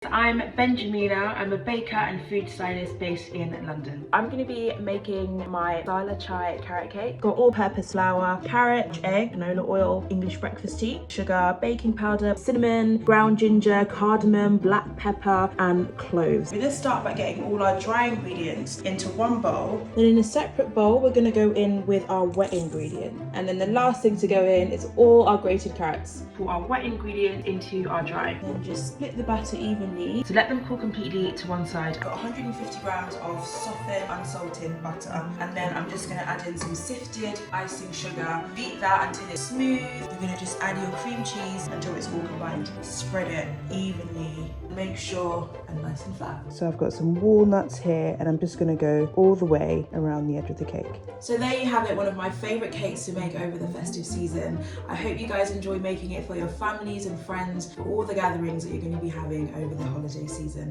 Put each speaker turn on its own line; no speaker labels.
I'm Benjamina. I'm a baker and food stylist based in London.
I'm going to be making my Sala chai carrot cake. Got all-purpose flour, carrot, egg, canola oil, English breakfast tea, sugar, baking powder, cinnamon, ground ginger, cardamom, black pepper and cloves. We're going to start by getting all our dry ingredients into one bowl. Then in a separate bowl we're going to go in with our wet ingredient. And then the last thing to go in is all our grated carrots.
Pour our wet ingredient into our dry.
Then just split the batter evenly.
So let them cool completely to one side.
Got 150 grams of softened, unsalted butter. And then I'm just going to add in some sifted icing sugar. Beat that until it's smooth. You're going to just add your cream cheese until it's all combined. Spread it evenly. Make sure and nice and flat. So I've got some walnuts here and I'm just going to go all the way around the edge of the cake. So there you have it, one of my favourite cakes to make over the festive season. I hope you guys enjoy making it for your families and friends, for all the gatherings that you're going to be having over the holiday season.